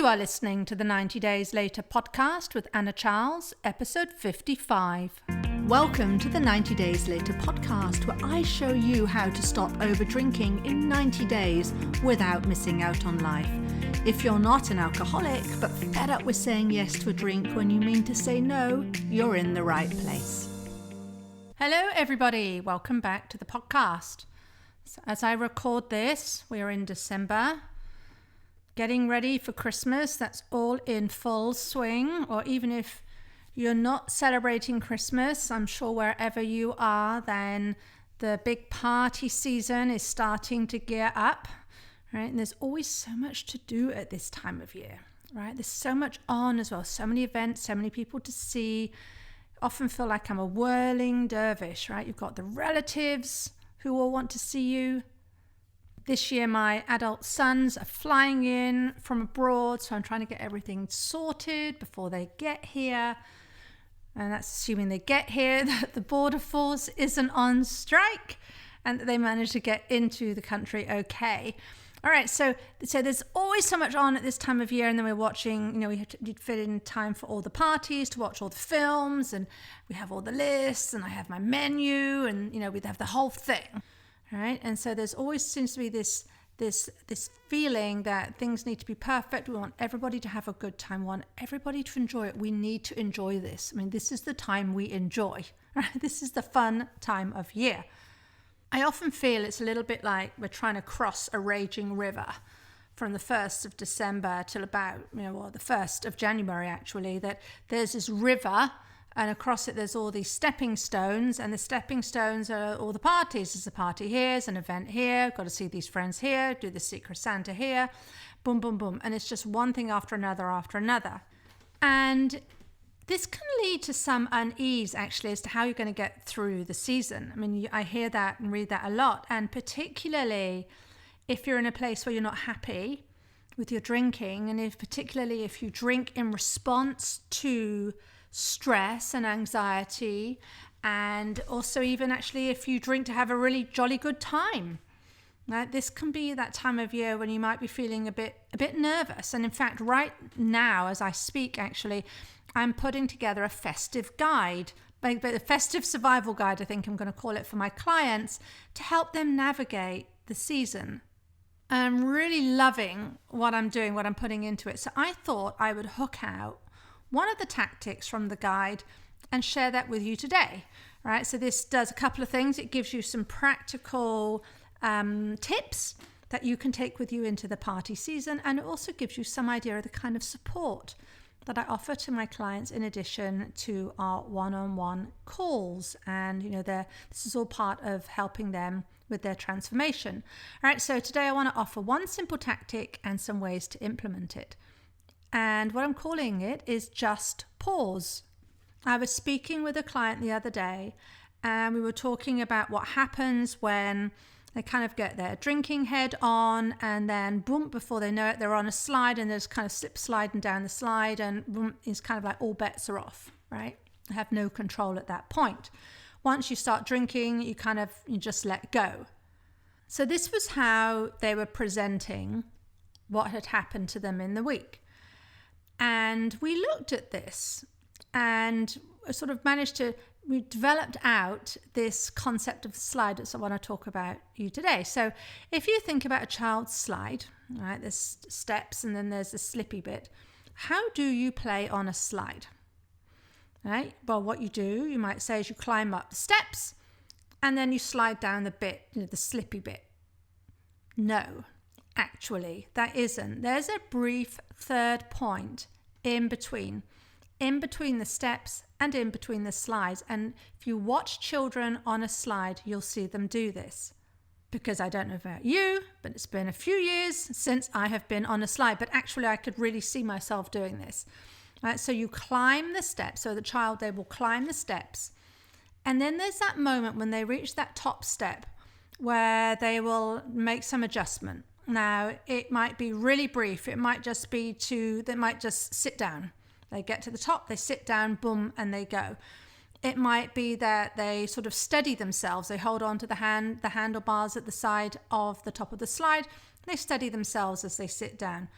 You are listening to the 90 Days Later podcast with Anna Charles, episode 55. Welcome to the 90 Days Later podcast, where I show you how to stop over drinking in 90 days without missing out on life. If you're not an alcoholic, but fed up with saying yes to a drink when you mean to say no, you're in the right place. Hello, everybody. Welcome back to the podcast. So as I record this, we are in December. Getting ready for Christmas, that's all in full swing. Or even if you're not celebrating Christmas, I'm sure wherever you are, then the big party season is starting to gear up, right? And there's always so much to do at this time of year, right? There's so much on as well, so many events, so many people to see. I often feel like I'm a whirling dervish, right? You've got the relatives who all want to see you. This year, my adult sons are flying in from abroad, so I'm trying to get everything sorted before they get here. And that's assuming they get here, that the border force isn't on strike, and that they manage to get into the country okay. All right, so there's always so much on at this time of year, and then we're watching, we have to fit in time for all the parties, to watch all the films, and we have all the lists, and I have my menu, and, we have the whole thing. Right, and so there's always seems to be this feeling that things need to be perfect. We want everybody to have a good time. We want everybody to enjoy it. We need to enjoy this. I mean, this is the time we enjoy. Right? This is the fun time of year. I often feel it's a little bit like we're trying to cross a raging river from the 1st of December till about, the 1st of January, actually, that there's this river. And across it, there's all these stepping stones, and the stepping stones are all the parties. There's a party here, there's an event here, got to see these friends here, do the Secret Santa here, boom, boom, boom. And it's just one thing after another. And this can lead to some unease, actually, as to how you're going to get through the season. I mean, I hear that and read that a lot. And particularly if you're in a place where you're not happy with your drinking, and particularly if you drink in response to stress and anxiety, and also even actually if you drink to have a really jolly good time. Right? This can be that time of year when you might be feeling a bit nervous. And in fact, right now as I speak, actually, I'm putting together a festive guide, a festive survival guide, I think I'm going to call it, for my clients to help them navigate the season. I'm really loving what I'm doing, what I'm putting into it. So I thought I would hook out one of the tactics from the guide and share that with you today, right? So this does a couple of things. It gives you some practical tips that you can take with you into the party season, and it also gives you some idea of the kind of support that I offer to my clients in addition to our one-on-one calls. And, this is all part of helping them with their transformation. All right, so today I want to offer one simple tactic and some ways to implement it. And what I'm calling it is just pause. I was speaking with a client the other day, and we were talking about what happens when they kind of get their drinking head on, and then boom, before they know it, they're on a slide, and there's kind of slip sliding down the slide, and boom, it's kind of like all bets are off, right? They have no control at that point. Once you start drinking, you just let go. So this was how they were presenting what had happened to them in the week. And we looked at this and sort of we developed out this concept of slide that I want to talk about you today. So if you think about a child's slide, right, there's steps and then there's the slippy bit. How do you play on a slide? Right? Well, what you do, you might say, is you climb up the steps and then you slide down the bit, the slippy bit. No. Actually, that isn't. There's a brief third point in between the steps and in between the slides. And if you watch children on a slide, you'll see them do this. Because I don't know about you, but it's been a few years since I have been on a slide. But actually, I could really see myself doing this. Right, so you climb the steps. So the child, they will climb the steps. And then there's that moment when they reach that top step where they will make some adjustment. Now, it might be really brief. It might just be they might just sit down. They get to the top, they sit down, boom, and they go. It might be that they sort of steady themselves. They hold on to the handlebars at the side of the top of the slide. They steady themselves as they sit down.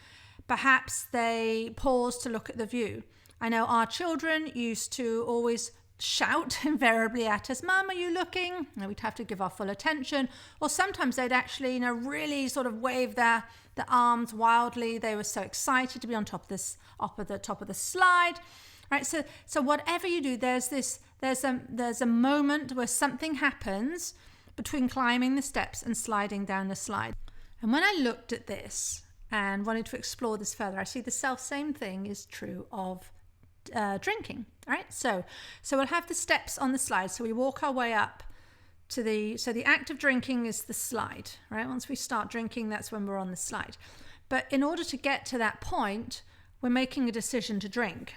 Perhaps they pause to look at the view. I know our children used to always shout invariably at us, "Mum, are you looking?" And we'd have to give our full attention. Or sometimes they'd actually, really sort of wave their arms wildly. They were so excited to be on top of this, up at the top of the slide. Right? So whatever you do, there's a moment where something happens between climbing the steps and sliding down the slide. And when I looked at this and wanted to explore this further, I see the same thing is true of drinking. Right? So we'll have the steps on the slide. So we walk our way up to the act of drinking is the slide. Right? Once we start drinking, that's when we're on the slide. But in order to get to that point, we're making a decision to drink.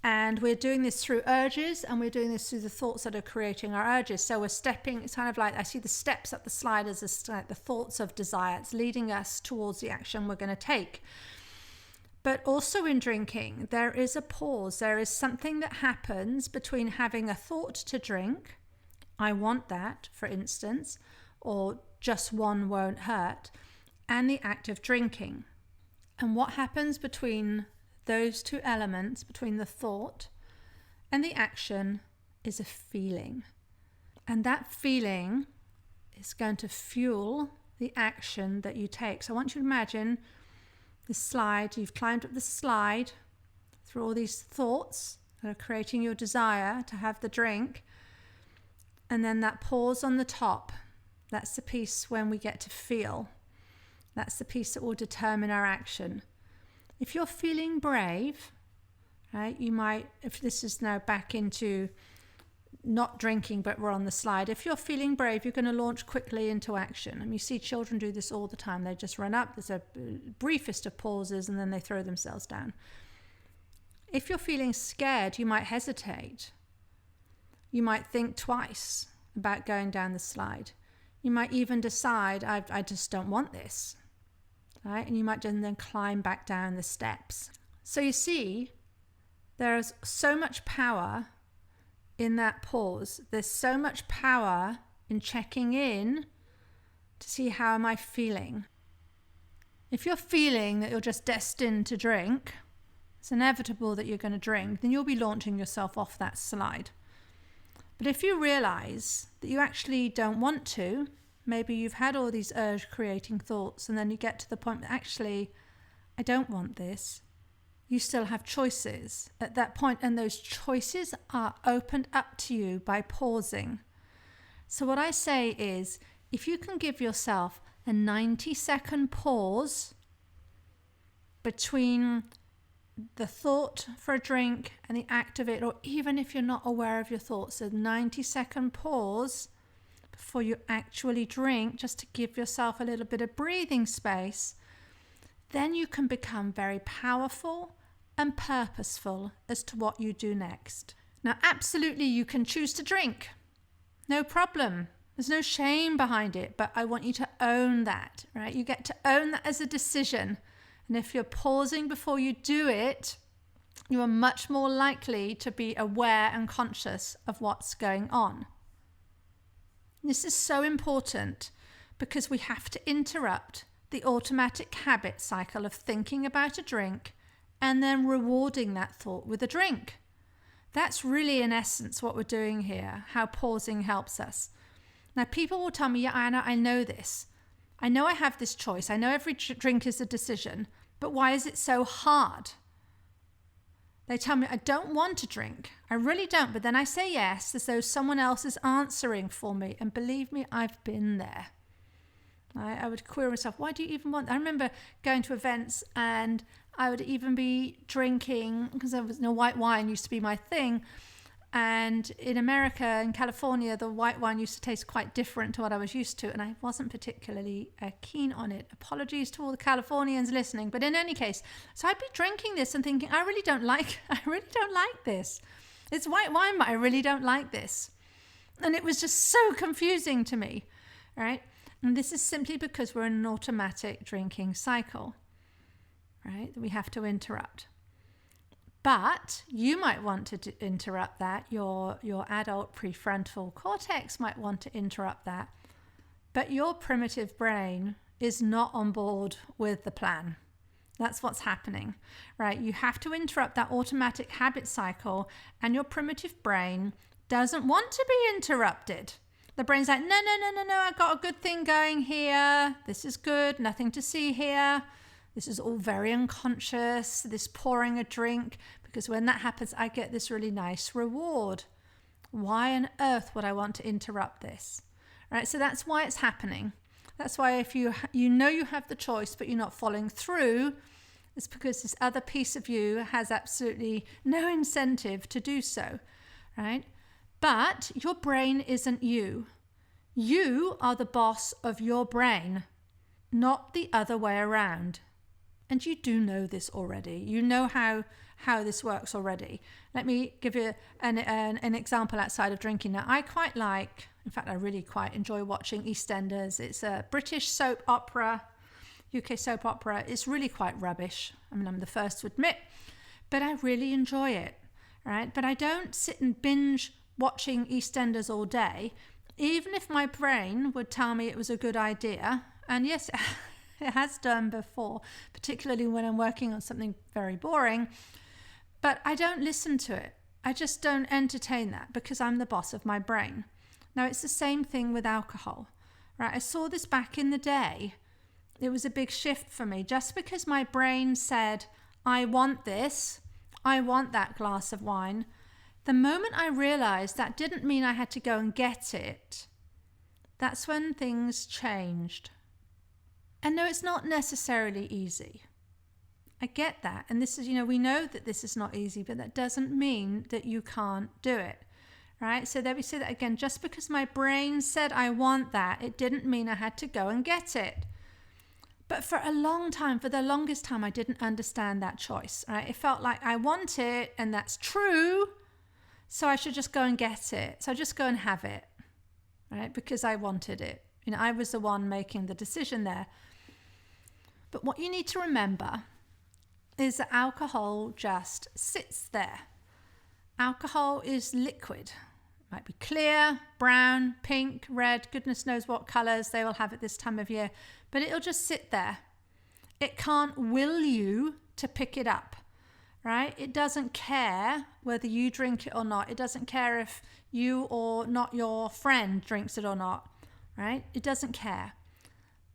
And we're doing this through urges, and we're doing this through the thoughts that are creating our urges. So we're stepping, it's kind of like, I see the steps up the slide as the thoughts of desire. It's leading us towards the action we're going to take. But also in drinking, there is a pause. There is something that happens between having a thought to drink, I want that, for instance, or just one won't hurt, and the act of drinking. And what happens between those two elements, between the thought and the action, is a feeling. And that feeling is going to fuel the action that you take. So I want you to imagine the slide. You've climbed up the slide through all these thoughts that are creating your desire to have the drink. And then that pause on the top, that's the piece when we get to feel. That's the piece that will determine our action. If you're feeling brave, right, you might, if this is now back into not drinking, but we're on the slide. If you're feeling brave, you're going to launch quickly into action. And you see children do this all the time. They just run up, there's a briefest of pauses, and then they throw themselves down. If you're feeling scared, you might hesitate. You might think twice about going down the slide. You might even decide, I just don't want this. Right? And you might then climb back down the steps. So you see, there's so much power in that pause. There's so much power in checking in to see, how am I feeling? If you're feeling that you're just destined to drink, it's inevitable that you're going to drink, then you'll be launching yourself off that slide. But if you realize that you actually don't want to, maybe you've had all these urge-creating thoughts, and then you get to the point that actually, I don't want this. You still have choices at that point, and those choices are opened up to you by pausing. So what I say is, if you can give yourself a 90-second pause between the thought for a drink and the act of it, or even if you're not aware of your thoughts, a 90-second pause before you actually drink, just to give yourself a little bit of breathing space, then you can become very powerful and purposeful as to what you do next. Now, absolutely, you can choose to drink. No problem. There's no shame behind it, but I want you to own that, right? You get to own that as a decision. And if you're pausing before you do it, you are much more likely to be aware and conscious of what's going on. This is so important because we have to interrupt the automatic habit cycle of thinking about a drink and then rewarding that thought with a drink. That's really, in essence, what we're doing here, how pausing helps us. Now, people will tell me, yeah, Anna, I know this. I know I have this choice. I know every drink is a decision, but why is it so hard? They tell me, I don't want to drink. I really don't. But then I say yes, as though someone else is answering for me. And believe me, I've been there. I would query myself, why do you even want? I remember going to events and I would even be drinking, because there was white wine used to be my thing. And in America, in California, the white wine used to taste quite different to what I was used to. And I wasn't particularly keen on it. Apologies to all the Californians listening. But in any case, so I'd be drinking this and thinking, I really don't like this. It's white wine, but I really don't like this. And it was just so confusing to me, right? And this is simply because we're in an automatic drinking cycle, right? That we have to interrupt. But you might want to interrupt that. Your adult prefrontal cortex might want to interrupt that. But your primitive brain is not on board with the plan. That's what's happening, right? You have to interrupt that automatic habit cycle, and your primitive brain doesn't want to be interrupted. The brain's like, no, I got a good thing going here. This is good, nothing to see here. This is all very unconscious, this pouring a drink, because when that happens, I get this really nice reward. Why on earth would I want to interrupt this? Right? So that's why it's happening. That's why if you know you have the choice, but you're not following through, it's because this other piece of you has absolutely no incentive to do so, right? But your brain isn't you. You are the boss of your brain, not the other way around. And you do know this already. You know how this works already. Let me give you an example outside of drinking. Now, I quite like, in fact, I really quite enjoy watching EastEnders. It's a British soap opera, UK soap opera. It's really quite rubbish. I mean, I'm the first to admit, but I really enjoy it, right? But I don't sit and binge watching EastEnders all day, even if my brain would tell me it was a good idea. And yes, it has done before, particularly when I'm working on something very boring, but I don't listen to it. I just don't entertain that because I'm the boss of my brain. Now, it's the same thing with alcohol, right? I saw this back in the day. It was a big shift for me. Just because my brain said, I want this, I want that glass of wine, the moment I realized that didn't mean I had to go and get it, that's when things changed. And no, it's not necessarily easy. I get that. And this is, we know that this is not easy, but that doesn't mean that you can't do it, right? So there we say that again. Just because my brain said I want that, it didn't mean I had to go and get it. But for a long time, for the longest time, I didn't understand that choice, right? It felt like I want it, and that's true, so I should just go and get it. So I just go and have it, right? Because I wanted it. I was the one making the decision there. But what you need to remember is that alcohol just sits there. Alcohol is liquid. It might be clear, brown, pink, red, goodness knows what colors they will have at this time of year, but it'll just sit there. It can't will you to pick it up, right? It doesn't care whether you drink it or not. It doesn't care if you or not your friend drinks it or not, right? It doesn't care.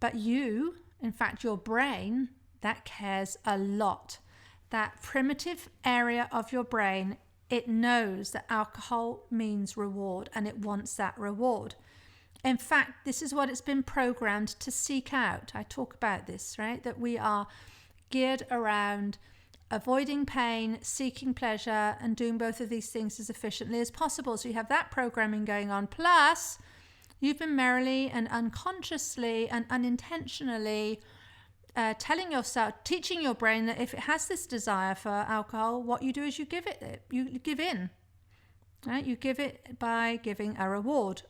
But you, in fact, your brain, that cares a lot. That primitive area of your brain, it knows that alcohol means reward, and it wants that reward. In fact, this is what it's been programmed to seek out. I talk about this, right? That we are geared around avoiding pain, seeking pleasure, and doing both of these things as efficiently as possible. So you have that programming going on. Plus, you've been merrily and unconsciously and unintentionally teaching your brain that if it has this desire for alcohol, what you do is you give in, right? You give it by giving a reward.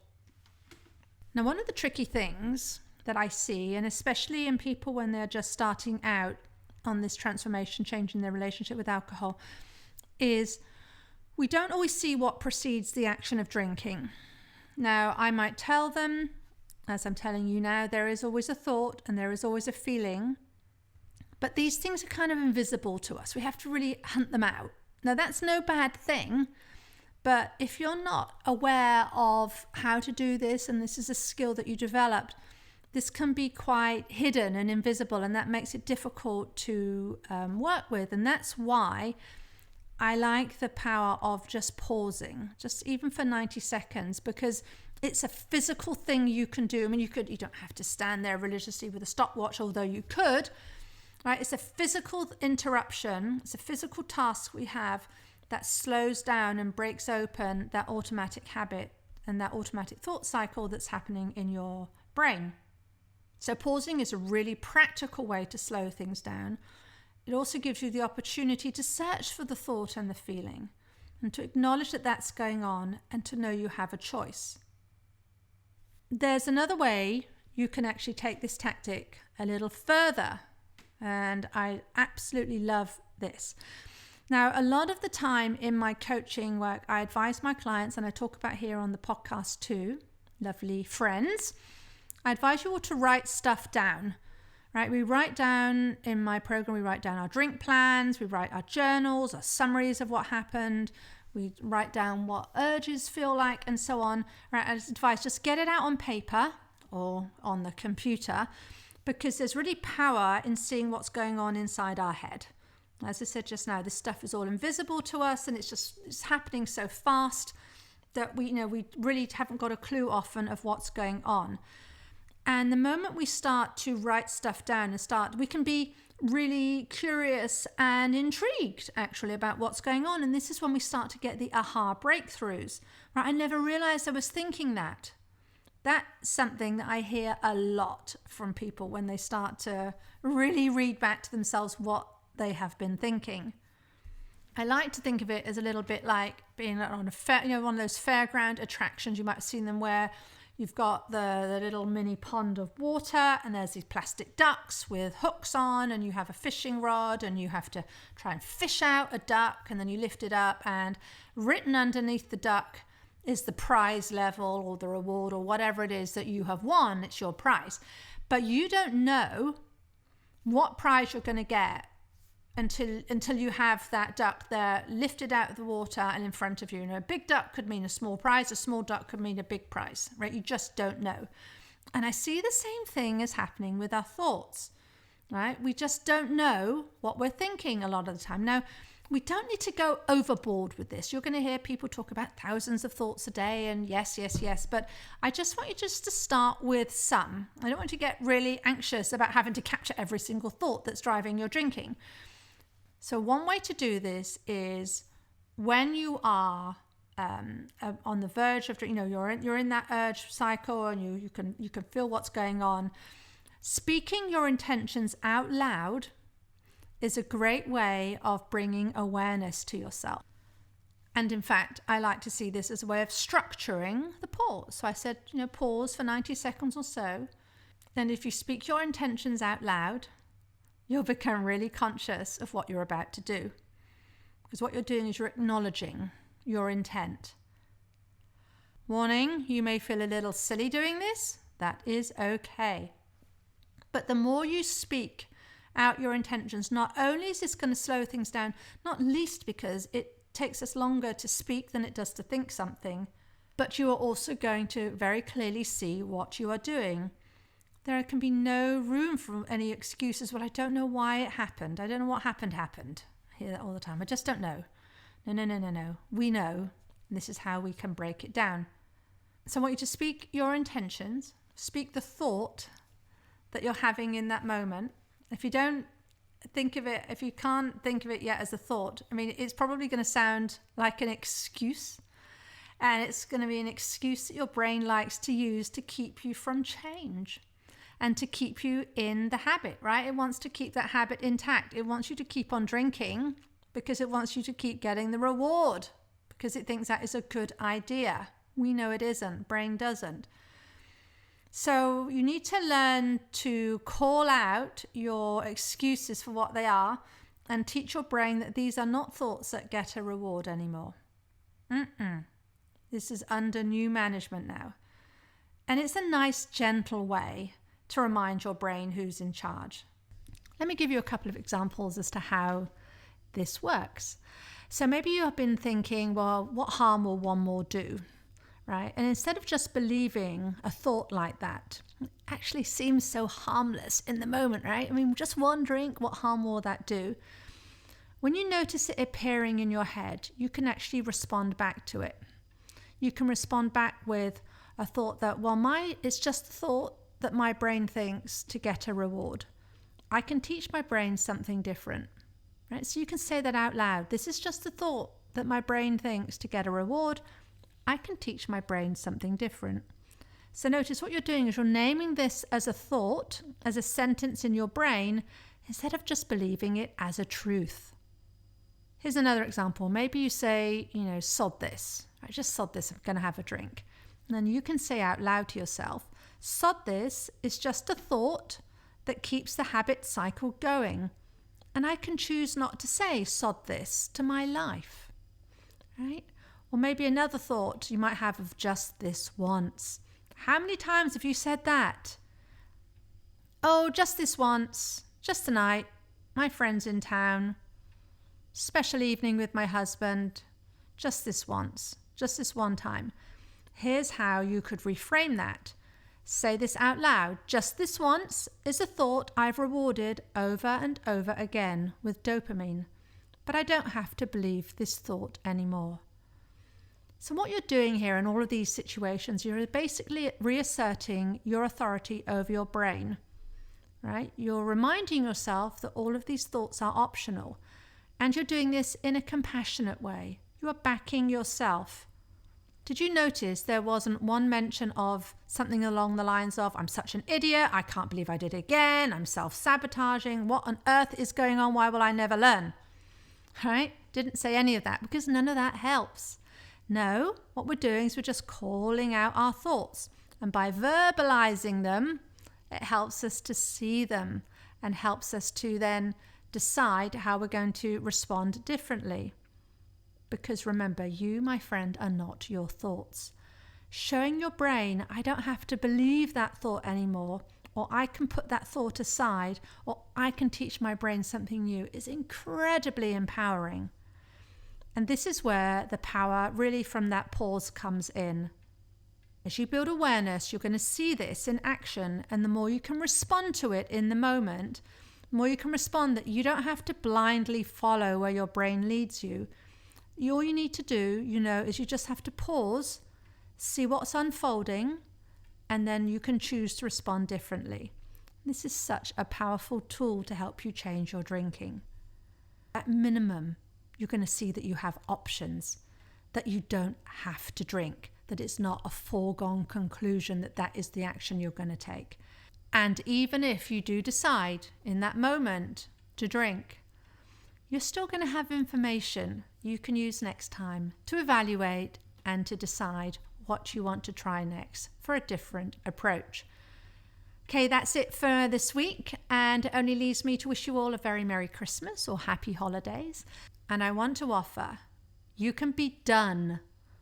Now, one of the tricky things that I see, and especially in people when they're just starting out on this transformation, changing their relationship with alcohol, is we don't always see what precedes the action of drinking. Now, I might tell them, as I'm telling you now, there is always a thought and there is always a feeling, but these things are kind of invisible to us. We have to really hunt them out. Now, that's no bad thing, but if you're not aware of how to do this, and this is a skill that you developed, this can be quite hidden and invisible, and that makes it difficult to work with. And that's why I like the power of just pausing, just even for 90 seconds, because it's a physical thing you can do. I mean, you don't have to stand there religiously with a stopwatch, although you could, right? It's a physical interruption. It's a physical task we have that slows down and breaks open that automatic habit and that automatic thought cycle that's happening in your brain. So pausing is a really practical way to slow things down. It also gives you the opportunity to search for the thought and the feeling, and to acknowledge that that's going on, and to know you have a choice. There's another way you can actually take this tactic a little further, and I absolutely love this. Now, a lot of the time in my coaching work, I advise my clients, and I talk about here on the podcast too, lovely friends, I advise you all to write stuff down, right? We write down, in my program, we write down our drink plans, we write our journals, our summaries of what happened, we write down what urges feel like, and so on. Right? As advice, just get it out on paper or on the computer, because there's really power in seeing what's going on inside our head. As I said just now, this stuff is all invisible to us, and it's happening so fast that we really haven't got a clue often of what's going on. And the moment we start to write stuff down we can be really curious and intrigued actually about what's going on. And this is when we start to get the aha breakthroughs. Right? I never realized I was thinking that. That's something that I hear a lot from people when they start to really read back to themselves what they have been thinking. I like to think of it as a little bit like being on a fair, one of those fairground attractions. You might have seen them where you've got the little mini pond of water, and there's these plastic ducks with hooks on, and you have a fishing rod, and you have to try and fish out a duck, and then you lift it up, and written underneath the duck is the prize level or the reward or whatever it is that you have won. It's your prize. But you don't know what prize you're going to get until you have that duck there lifted out of the water and in front of you. A big duck could mean a small prize, a small duck could mean a big prize, right? You just don't know. And I see the same thing as happening with our thoughts, right? We just don't know what we're thinking a lot of the time. Now, we don't need to go overboard with this. You're going to hear people talk about thousands of thoughts a day and yes, but I just want you just to start with some. I don't want you to get really anxious about having to capture every single thought that's driving your drinking. So one way to do this is when you are on the verge of, you're in that urge cycle, and you can feel what's going on. Speaking your intentions out loud is a great way of bringing awareness to yourself. And in fact, I like to see this as a way of structuring the pause. So I said, pause for 90 seconds or so. Then if you speak your intentions out loud, you'll become really conscious of what you're about to do. Because what you're doing is you're acknowledging your intent. Warning, you may feel a little silly doing this. That is okay. But the more you speak out your intentions, not only is this going to slow things down, not least because it takes us longer to speak than it does to think something, but you are also going to very clearly see what you are doing. There can be no room for any excuses. Well, I don't know why it happened. I don't know what happened. I hear that all the time. I just don't know. No. We know. And this is how we can break it down. So I want you to speak your intentions. Speak the thought that you're having in that moment. If you don't think of it, if you can't think of it yet as a thought, it's probably going to sound like an excuse. And it's going to be an excuse that your brain likes to use to keep you from change. And to keep you in the habit, right? It wants to keep that habit intact. It wants you to keep on drinking because it wants you to keep getting the reward because it thinks that is a good idea. We know it isn't. Brain doesn't. So you need to learn to call out your excuses for what they are and teach your brain that these are not thoughts that get a reward anymore. This is under new management now. And it's a nice, gentle way to remind your brain who's in charge. Let me give you a couple of examples as to how this works. So maybe you have been thinking, well, what harm will one more do, right? And instead of just believing a thought like that, it actually seems so harmless in the moment, right? Just one drink, what harm will that do? When you notice it appearing in your head, you can actually respond back to it. You can respond back with a thought that, it's just a thought that my brain thinks to get a reward. I can teach my brain something different, right? So you can say that out loud. This is just a thought that my brain thinks to get a reward. I can teach my brain something different. So notice what you're doing is you're naming this as a thought, as a sentence in your brain, instead of just believing it as a truth. Here's another example. Maybe you say, sod this. I just sod this, I'm going to have a drink. And then you can say out loud to yourself, sod this is just a thought that keeps the habit cycle going. And I can choose not to say sod this to my life, right? Or maybe another thought you might have of just this once. How many times have you said that? Oh, just this once, just tonight, my friend's in town, special evening with my husband, just this once, just this one time. Here's how you could reframe that. Say this out loud. Just this once is a thought I've rewarded over and over again with dopamine, but I don't have to believe this thought anymore. So what you're doing here in all of these situations, you're basically reasserting your authority over your brain, right? You're reminding yourself that all of these thoughts are optional, and you're doing this in a compassionate way. You are backing yourself. Did you notice there wasn't one mention of something along the lines of, I'm such an idiot, I can't believe I did it again, I'm self-sabotaging, what on earth is going on, why will I never learn? Right? Didn't say any of that because none of that helps. No, what we're doing is we're just calling out our thoughts. And by verbalizing them, it helps us to see them and helps us to then decide how we're going to respond differently. Because remember, you, my friend, are not your thoughts. Showing your brain, I don't have to believe that thought anymore, or I can put that thought aside, or I can teach my brain something new, is incredibly empowering. And this is where the power really from that pause comes in. As you build awareness, you're going to see this in action, and the more you can respond to it in the moment, the more you can respond that you don't have to blindly follow where your brain leads you. All you need to do, is you just have to pause, see what's unfolding, and then you can choose to respond differently. This is such a powerful tool to help you change your drinking. At minimum, you're going to see that you have options, that you don't have to drink, that it's not a foregone conclusion that that is the action you're going to take. And even if you do decide in that moment to drink, you're still going to have information you can use next time to evaluate and to decide what you want to try next for a different approach. Okay, that's it for this week, and it only leaves me to wish you all a very Merry Christmas or Happy Holidays. And I want to offer, you can be done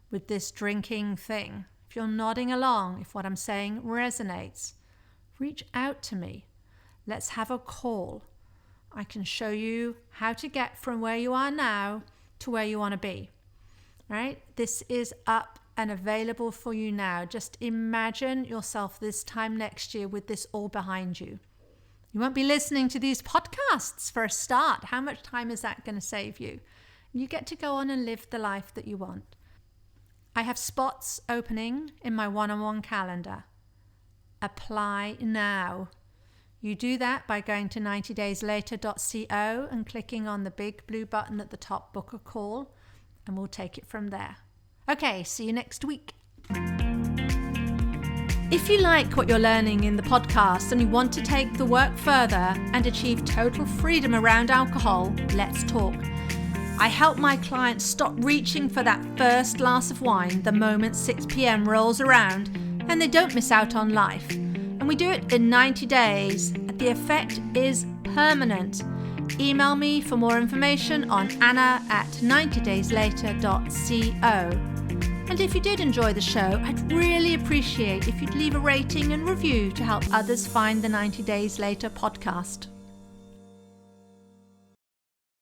with this drinking thing. If you're nodding along, if what I'm saying resonates, reach out to me. Let's have a call. I can show you how to get from where you are now to where you want to be, right? This is up and available for you now. Just imagine yourself this time next year with this all behind you. You won't be listening to these podcasts for a start. How much time is that going to save you? You get to go on and live the life that you want. I have spots opening in my one-on-one calendar. Apply now. You do that by going to 90dayslater.co and clicking on the big blue button at the top, book a call, and we'll take it from there. Okay, see you next week. If you like what you're learning in the podcast and you want to take the work further and achieve total freedom around alcohol, let's talk. I help my clients stop reaching for that first glass of wine the moment 6 p.m. rolls around and they don't miss out on life. And we do it in 90 days. The effect is permanent. Email me for more information on anna@90dayslater.co. And if you did enjoy the show, I'd really appreciate if you'd leave a rating and review to help others find the 90 Days Later podcast.